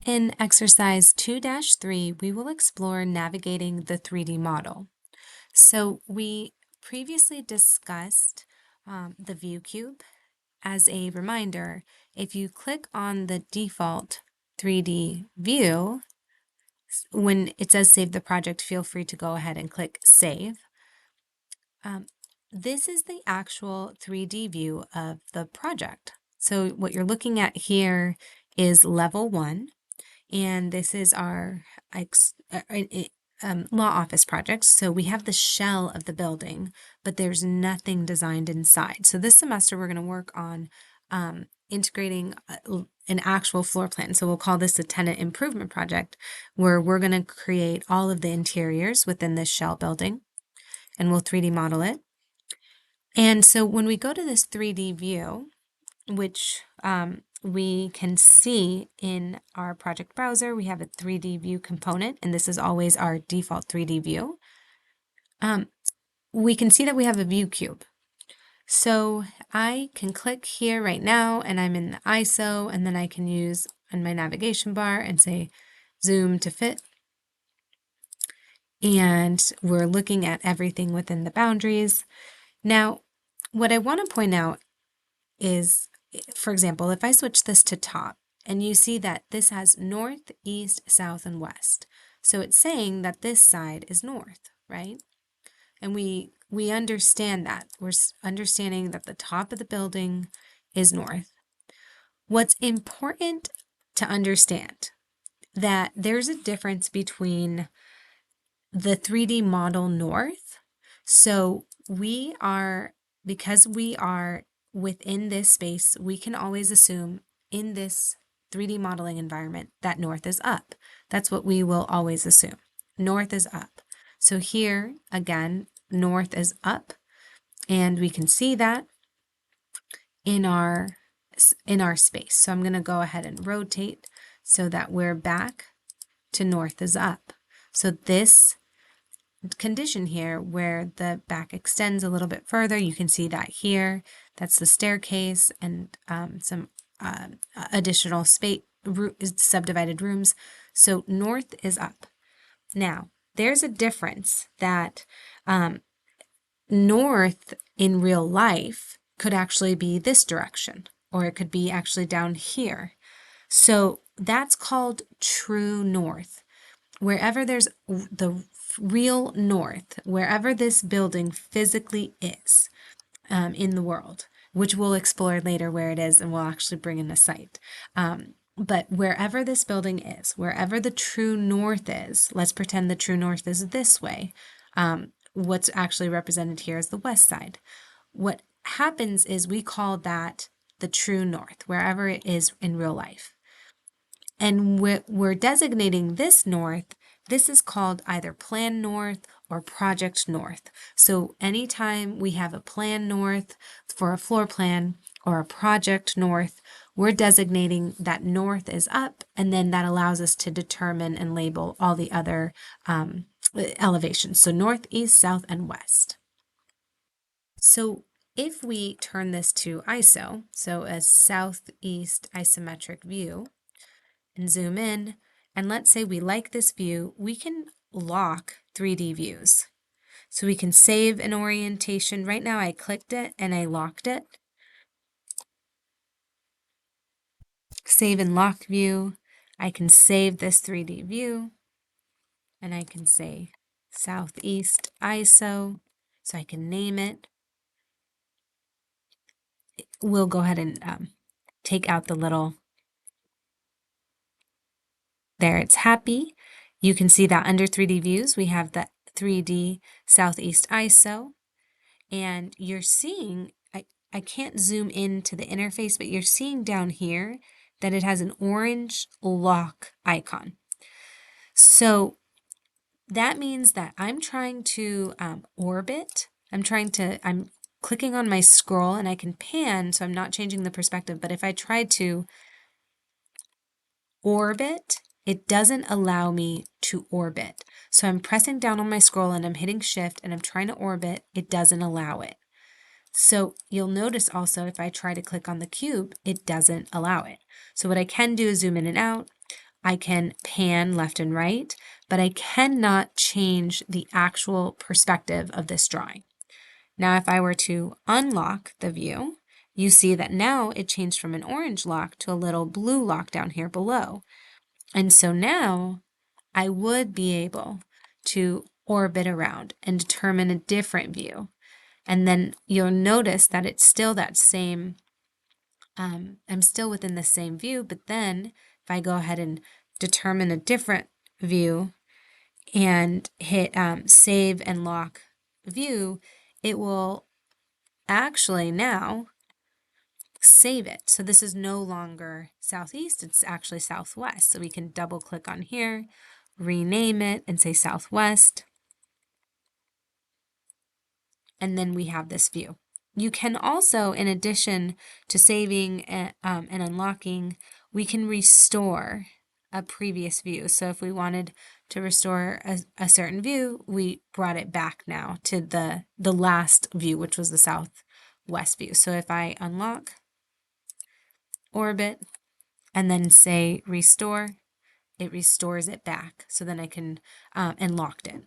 In exercise 2-3, we will explore navigating the 3D model. So we previously discussed the ViewCube. As a reminder, if you click on the default 3D view, when it says save the project, feel free to go ahead and click save. This is the actual 3D view of the project. So what you're looking at here is level 1. And this is our law office project. So we have the shell of the building, but there's nothing designed inside. So this semester, we're going to work on integrating an actual floor plan. So we'll call this a tenant improvement project, where we're going to create all of the interiors within this shell building, and we'll 3D model it. And so when we go to this 3D view, which we can see in our project browser, we have a 3D view component, and this is always our default 3D view. We can see that we have a ViewCube. So I can click here right now, and I'm in the ISO, and then I can use on my navigation bar and say zoom to fit. And we're looking at everything within the boundaries. Now, what I want to point out is, for example, if I switch this to top, and you see that this has north, east, south, and west. So it's saying that this side is north, right? And we understand that. We're understanding that the top of the building is north. What's important to understand, that there's a difference between the 3D model north. So because we are within this space, we can always assume in this 3D modeling environment that north is up. That's what we will always assume. North is up. So here, again, north is up, and we can see that in our space. So I'm going to go ahead and rotate so that we're back to north is up. So this condition here, where the back extends a little bit further, you can see that here. That's the staircase and some additional space, subdivided rooms. So north is up. Now, there's a difference that north in real life could actually be this direction, or it could be actually down here. So that's called true north. Wherever there's the real north, wherever this building physically is in the world, which we'll explore later where it is, and we'll actually bring in a site. But wherever this building is, wherever the true north is, let's pretend the true north is this way. What's actually represented here is the west side. What happens is we call that the true north, wherever it is in real life. And we're designating this north. This is called either plan north or project north. So anytime we have a plan north for a floor plan or a project north, we're designating that north is up, and then that allows us to determine and label all the other elevations. So north, east, south, and west. So if we turn this to ISO, so a southeast isometric view, and zoom in, and let's say we like this view, we can lock 3D views. So we can save an orientation. Right now I clicked it and I locked it. Save and lock view. I can save this 3D view, and I can say Southeast ISO, so I can name it. We'll go ahead and take out the little. There, it's happy. You can see that under 3D views, we have the 3D Southeast ISO, and you're seeing, I can't zoom into the interface, but you're seeing down here that it has an orange lock icon. So that means that I'm trying to orbit. I'm clicking on my scroll, and I can pan, so I'm not changing the perspective. But if I try to orbit, it doesn't allow me to orbit. So I'm pressing down on my scroll and I'm hitting shift and I'm trying to orbit. It doesn't allow it. So you'll notice also if I try to click on the cube, it doesn't allow it. So what I can do is zoom in and out. I can pan left and right, but I cannot change the actual perspective of this drawing. Now, if I were to unlock the view, you see that now it changed from an orange lock to a little blue lock down here below. And so now I would be able to orbit around and determine a different view. And then you'll notice that it's still that same, I'm still within the same view, but then if I go ahead and determine a different view and hit save and lock view, it will actually now save it. So this is no longer southeast, it's actually southwest. So we can double click on here, rename it and say southwest. And then we have this view. You can also, in addition to saving and unlocking, we can restore a previous view. So if we wanted to restore a certain view, we brought it back now to the last view, which was the southwest view. So if I unlock, orbit, and then say restore, it restores it back. So then I can, and locked it.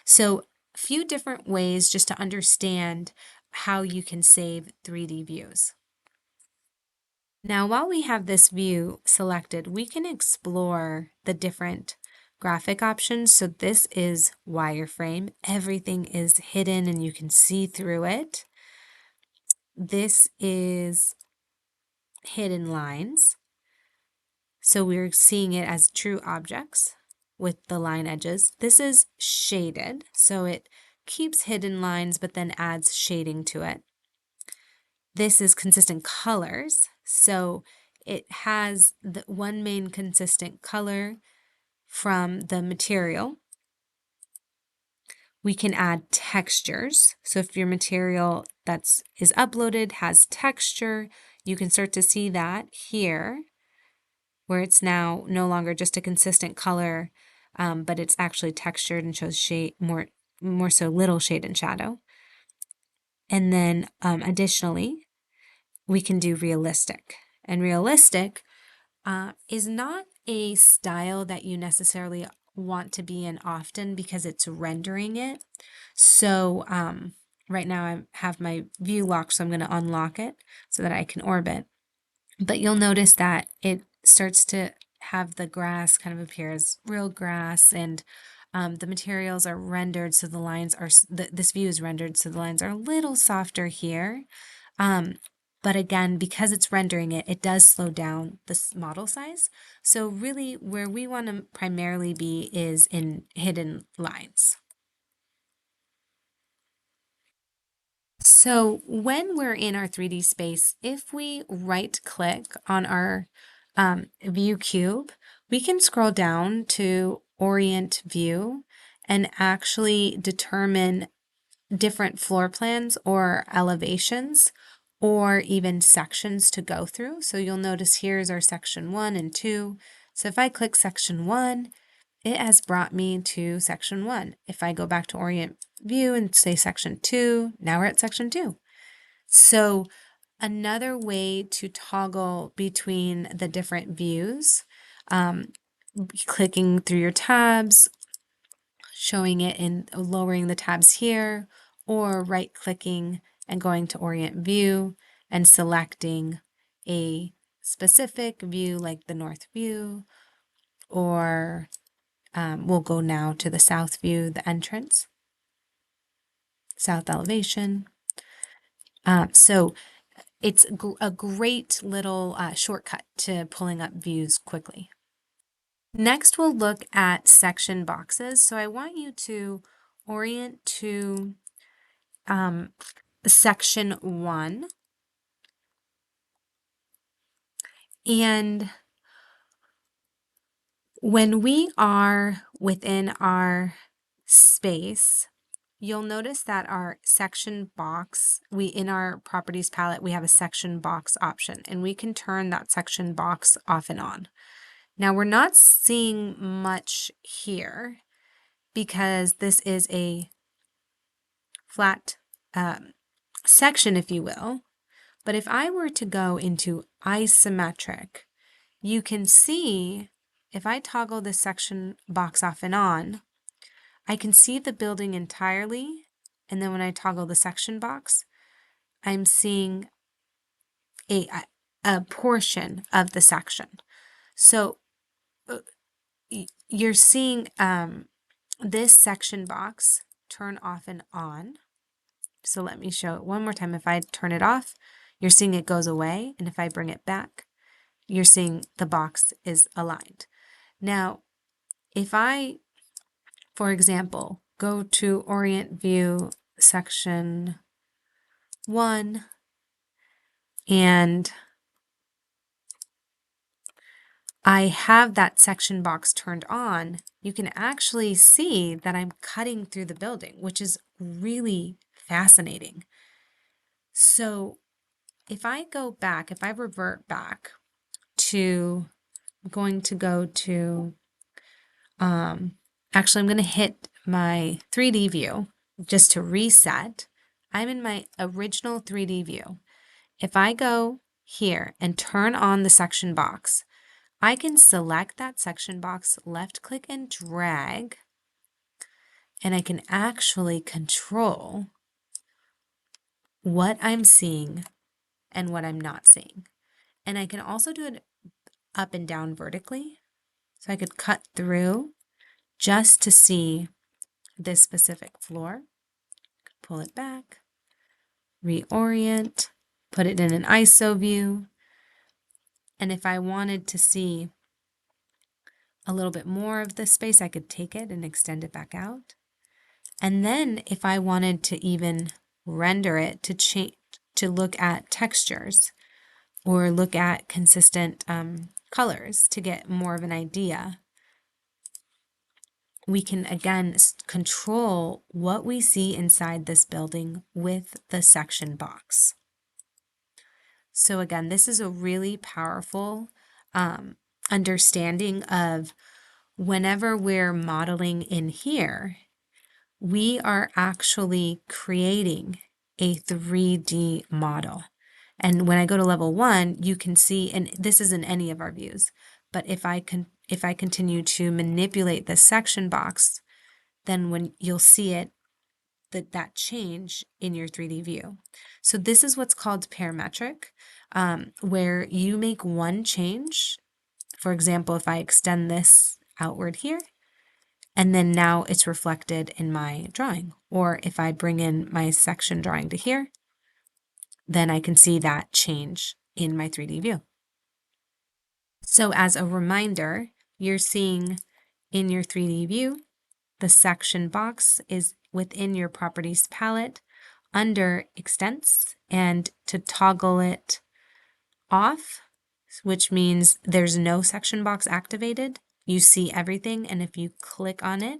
So a few different ways just to understand how you can save 3D views. Now, while we have this view selected, we can explore the different graphic options. So this is wireframe. Everything is hidden and you can see through it. This is hidden lines. So we're seeing it as true objects with the line edges. This is shaded, so it keeps hidden lines but then adds shading to it. This is consistent colors, so it has the one main consistent color from the material. We can add textures, so if your material is uploaded has texture, you can start to see that here, where it's now no longer just a consistent color, but it's actually textured and shows shade, more so little shade and shadow. And then additionally, we can do realistic. And realistic is not a style that you necessarily want to be in often because it's rendering it. So right now I have my view locked, so I'm going to unlock it so that I can orbit. But you'll notice that it starts to have the grass kind of appear as real grass, and the materials are rendered so the lines are, this view is rendered so the lines are a little softer here. But again, because it's rendering it, it does slow down the model size. So really where we want to primarily be is in hidden lines. So when we're in our 3D space, if we right click on our ViewCube, we can scroll down to Orient View and actually determine different floor plans or elevations or even sections to go through. So you'll notice here's our section 1 and 2. So if I click section 1, it has brought me to section 1. If I go back to Orient View and say section 2, now we're at section 2. So another way to toggle between the different views, clicking through your tabs, showing it and lowering the tabs here, or right clicking and going to Orient View and selecting a specific view like the North View, or we'll go now to the South View, the entrance, South elevation. So it's a great little shortcut to pulling up views quickly. Next, we'll look at section boxes. So I want you to orient to section 1. And when we are within our space, you'll notice that our section box, in our properties palette, we have a section box option, and we can turn that section box off and on. Now we're not seeing much here because this is a flat section, if you will. But if I were to go into isometric, you can see if I toggle this section box off and on, I can see the building entirely. And then when I toggle the section box, I'm seeing a portion of the section. So you're seeing this section box turn off and on. So let me show it one more time. If I turn it off, you're seeing it goes away. And if I bring it back, you're seeing the box is aligned. Now, if I, for example, go to Orient View section 1 and I have that section box turned on, you can actually see that I'm cutting through the building, which is really fascinating. So if I go back, if I revert back to, I'm going to go to, actually I'm going to hit my 3D view just to reset. I'm in my original 3D view. If I go here and turn on the section box, I can select that section box, left click and drag, and I can actually control what I'm seeing and what I'm not seeing. And I can also do it up and down vertically. So I could cut through just to see this specific floor. Pull it back, reorient, put it in an ISO view. And if I wanted to see a little bit more of the space, I could take it and extend it back out. And then if I wanted to even render it to change, to look at textures or look at consistent colors to get more of an idea, we can again control what we see inside this building with the section box. So again, this is a really powerful understanding of whenever we're modeling in here, we are actually creating a 3D model. And when I go to level 1, you can see, and this isn't any of our views, but if I continue to manipulate the section box, then when you'll see it, that change in your 3D view. So this is what's called parametric, where you make one change. For example, if I extend this outward here, and then now it's reflected in my drawing. Or if I bring in my section drawing to here, then I can see that change in my 3D view. So as a reminder, you're seeing in your 3D view, the section box is within your properties palette under extents, and to toggle it off, which means there's no section box activated, you see everything, and if you click on it,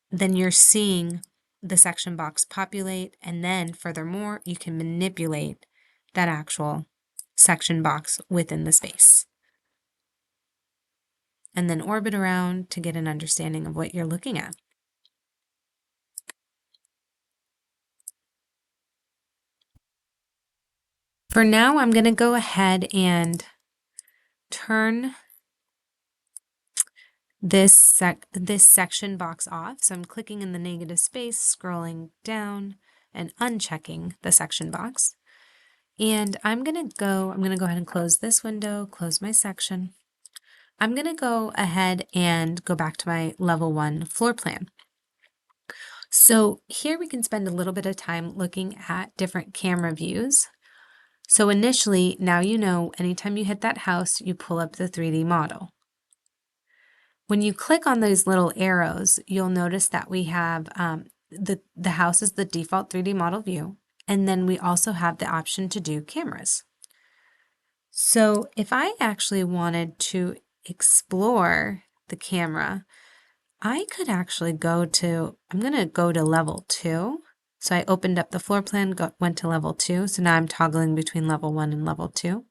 then you're seeing the section box populate, and then furthermore, you can manipulate that actual section box within the space. And then orbit around to get an understanding of what you're looking at. For now, I'm going to go ahead and turn this section box off. So I'm clicking in the negative space, scrolling down and unchecking the section box. And I'm going to go ahead and close this window, close my section. I'm going to go ahead and go back to my level 1 floor plan. So here we can spend a little bit of time looking at different camera views. So initially, now you know, anytime you hit that house, you pull up the 3D model. When you click on those little arrows, you'll notice that we have the house is the default 3D model view, and then we also have the option to do cameras. So if I actually wanted to explore the camera, I could actually go to, I'm going to go to level 2. So I opened up the floor plan, went to level 2. So now I'm toggling between level 1 and level 2.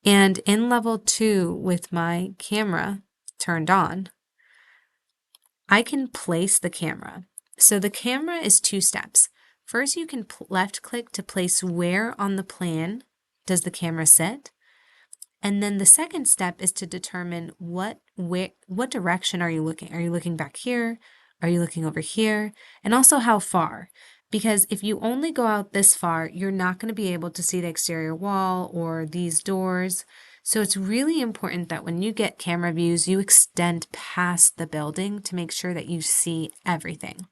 And in level 2, with my camera turned on, I can place the camera. So the camera is 2 steps. First, you can left click to place where on the plan does the camera sit. And then the second step is to determine what direction are you looking? Are you looking back here? Are you looking over here? And also how far? Because if you only go out this far, you're not going to be able to see the exterior wall or these doors. So it's really important that when you get camera views, you extend past the building to make sure that you see everything.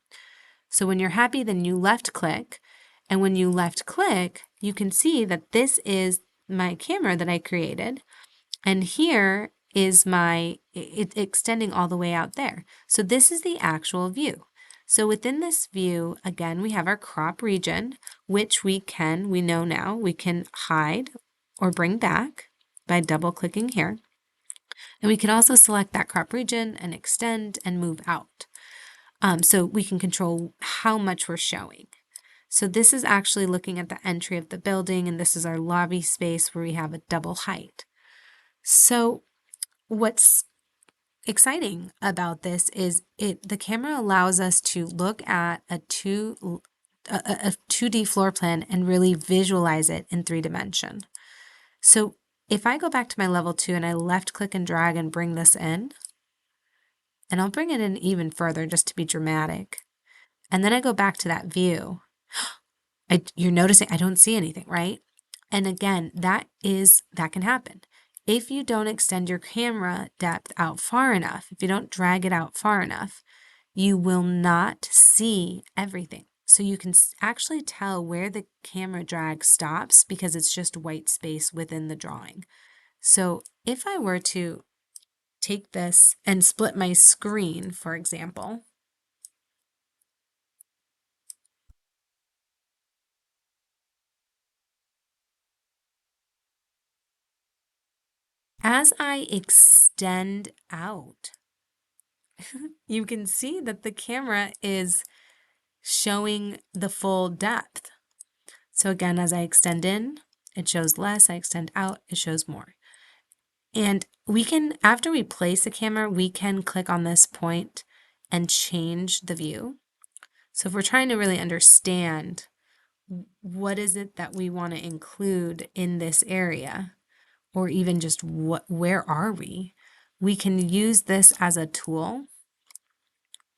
So when you're happy, then you left click. And when you left click, you can see that this is my camera that I created. And here is it's extending all the way out there. So this is the actual view. So within this view, again, we have our crop region, which we know now, we can hide or bring back by double clicking here. And we can also select that crop region and extend and move out. So we can control how much we're showing. So this is actually looking at the entry of the building, and this is our lobby space where we have a double height. So what's exciting about this is the camera allows us to look at a 2D floor plan and really visualize it in 3D. So if I go back to my level 2 and I left click and drag and bring this in, and I'll bring it in even further just to be dramatic, and then I go back to that view, you're noticing I don't see anything, right? And again, that can happen. If you don't extend your camera depth out far enough, if you don't drag it out far enough, you will not see everything. So you can actually tell where the camera drag stops because it's just white space within the drawing. So if I were to take this and split my screen, for example, as I extend out, you can see that the camera is showing the full depth. So again, as I extend in, it shows less. I extend out, it shows more. And we can, after we place a camera, we can click on this point and change the view. So if we're trying to really understand what is it that we want to include in this area, or even just where are we can use this as a tool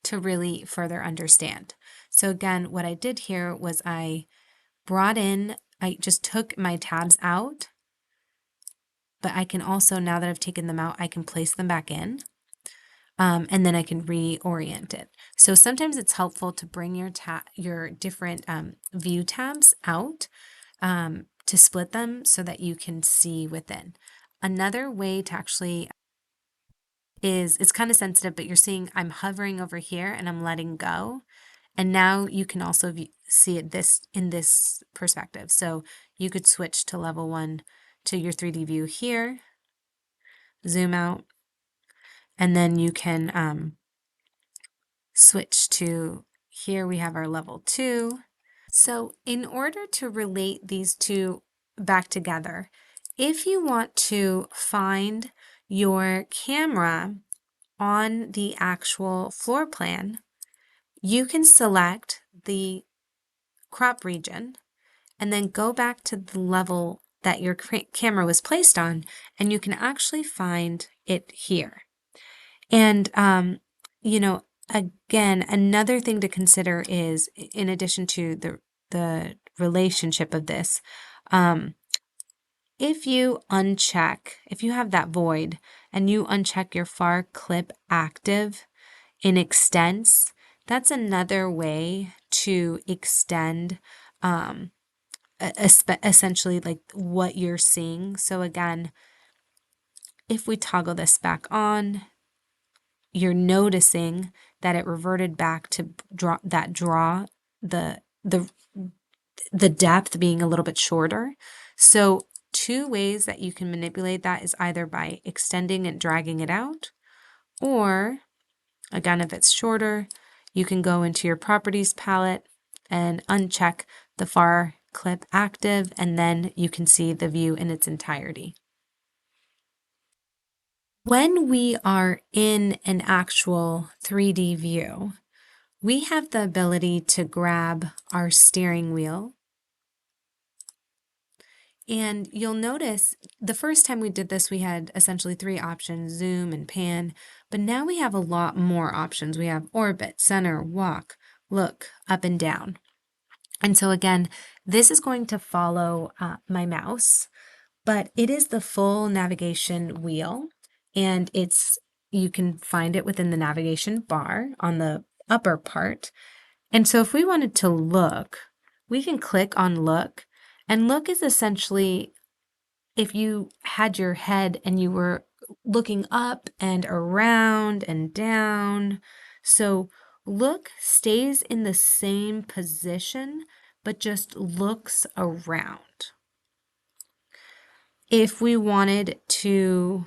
to really further understand. So again, what I did here was I just took my tabs out, but I can also, now that I've taken them out, I can place them back in, and then I can reorient it. So sometimes it's helpful to bring your different view tabs out to split them so that you can see within. Another way to actually it's kind of sensitive, but you're seeing I'm hovering over here and I'm letting go. And now you can also see it in this perspective. So you could switch to level 1 to your 3D view here, zoom out, and then you can switch to here we have our level 2. So in order to relate these two back together, if you want to find your camera on the actual floor plan, you can select the crop region and then go back to the level that your camera was placed on, and you can actually find it here. And, again, another thing to consider is, in addition to the relationship of this, if you have that void and you uncheck your far clip active in extents, that's another way to extend essentially like what you're seeing. So again, if we toggle this back on, you're noticing that it reverted back to the depth being a little bit shorter. So two ways that you can manipulate that is either by extending and dragging it out, or again, if it's shorter, you can go into your properties palette and uncheck the far clip active, and then you can see the view in its entirety. When we are in an actual 3D view, we have the ability to grab our steering wheel And you'll notice the first time we did this, we had essentially 3 options, zoom and pan, but now we have a lot more options. We have orbit, center, walk, look, up and down. And so again, this is going to follow my mouse, but it is the full navigation wheel, and you can find it within the navigation bar on the upper part. And so if we wanted to look, we can click on look, and look is essentially if you had your head and you were looking up and around and down. So look stays in the same position, but just looks around. If we wanted to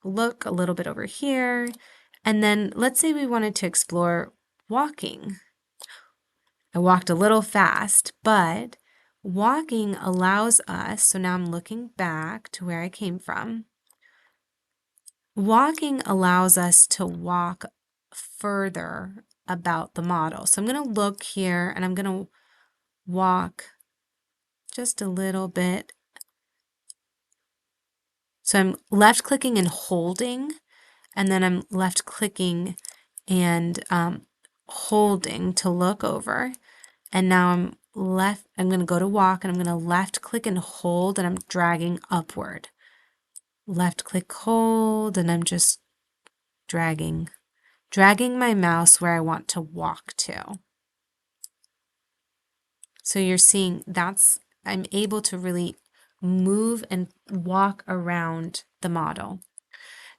look a little bit over here, and then let's say we wanted to explore walking. I walked a little fast, but walking allows us, so now I'm looking back to where I came from. Walking allows us to walk further about the model. So I'm going to look here and I'm going to walk just a little bit. So I'm left clicking and holding, and then I'm left clicking and holding to look over. And now I'm going to go to walk, and I'm going to left click and hold, and I'm dragging upward. Left click, hold, and I'm just dragging my mouse where I want to walk to. So you're seeing I'm able to really move and walk around the model.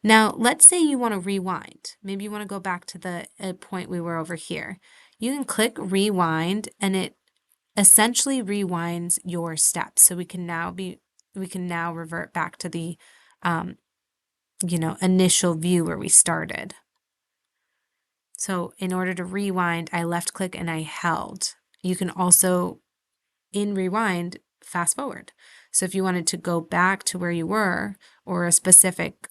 Now, let's say you want to rewind. Maybe you want to go back to the point we were over here. You can click rewind, and it essentially rewinds your steps. So we can now revert back to the initial view where we started. So in order to rewind, I left click and I held. You can also, in rewind, fast forward. So if you wanted to go back to where you were or a specific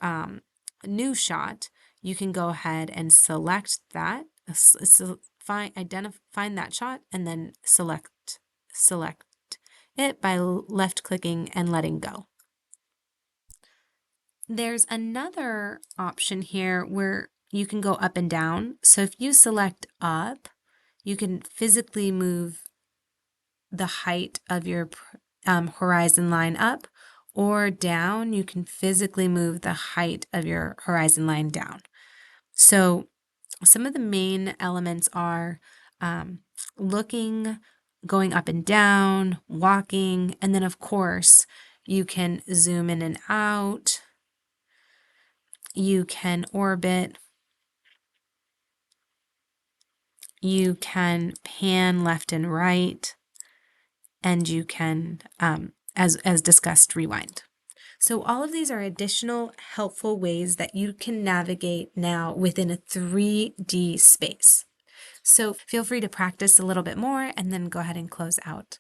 new shot, you can go ahead and select that, find that shot, and then select it by left clicking and letting go. There's another option here where you can go up and down. So if you select up, you can physically move the height of your horizon line up, or down, you can physically move the height of your horizon line down. So some of the main elements are looking, going up and down, walking, and then of course you can zoom in and out, you can orbit, you can pan left and right, and you can, as discussed, rewind. So all of these are additional helpful ways that you can navigate now within a 3D space. So feel free to practice a little bit more and then go ahead and close out.